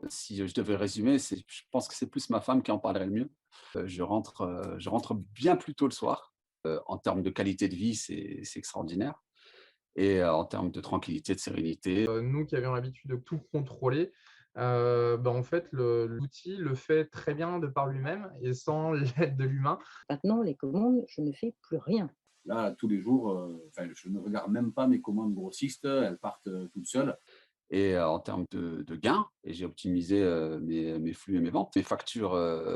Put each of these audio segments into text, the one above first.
Si je devais résumer, je pense que c'est plus ma femme qui en parlerait le mieux. Je rentre bien plus tôt le soir. En termes de qualité de vie, c'est extraordinaire et en termes de tranquillité, de sérénité. Nous qui avions l'habitude de tout contrôler, en fait, l'outil le fait très bien de par lui-même et sans l'aide de l'humain. Maintenant, les commandes, je ne fais plus rien. Là, tous les jours, enfin, je ne regarde même pas mes commandes grossistes, elles partent toutes seules. Et en termes de gains, et j'ai optimisé, mes flux et mes ventes. Mes factures,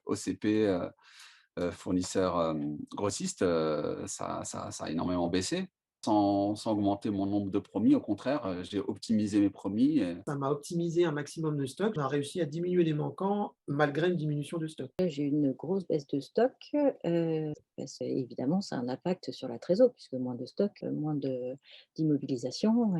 OCP, fournisseurs, grossistes, ça a énormément baissé. Sans augmenter mon nombre de promis, au contraire, j'ai optimisé mes promis et Ça m'a optimisé un maximum de stock. On a réussi à diminuer les manquants malgré une diminution de stock. J'ai eu une grosse baisse de stock, parce qu'évidemment, ça a un impact sur la trésor puisque moins de stock, moins d'immobilisation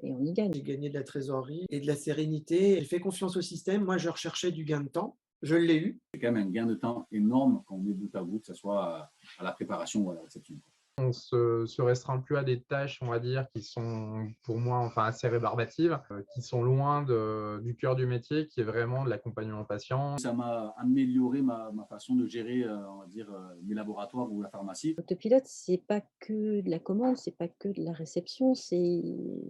et on y gagne. J'ai gagné de la trésorerie et de la sérénité. J'ai fait confiance au système. Moi, je recherchais du gain de temps. Je l'ai eu. C'est quand même un gain de temps énorme quand on met bout à bout, que ce soit à la préparation ou à la réception. On se restreint plus à des tâches, on va dire, qui sont pour moi, enfin, assez rébarbatives, qui sont loin du cœur du métier, qui est vraiment de l'accompagnement patient. Ça m'a amélioré ma façon de gérer, on va dire, mes laboratoires ou la pharmacie. Autopilote, c'est pas que de la commande, c'est pas que de la réception,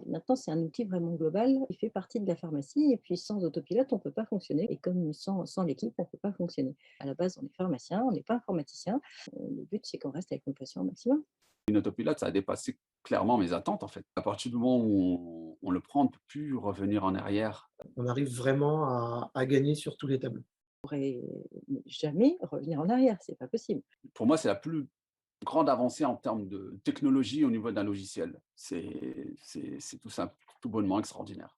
maintenant c'est un outil vraiment global. Il fait partie de la pharmacie et puis sans autopilote, on peut pas fonctionner et comme sans l'équipe, on peut pas fonctionner. À la base, on est pharmacien, on n'est pas informaticien. Le but, c'est qu'on reste avec nos patients au maximum. une autopilote, ça a dépassé clairement mes attentes, en fait. À partir du moment où on le prend, on ne peut plus revenir en arrière. On arrive vraiment à gagner sur tous les tableaux. On pourrait jamais revenir en arrière, c'est pas possible. Pour moi, c'est la plus grande avancée en termes de technologie au niveau d'un logiciel. C'est tout simple, tout bonnement extraordinaire.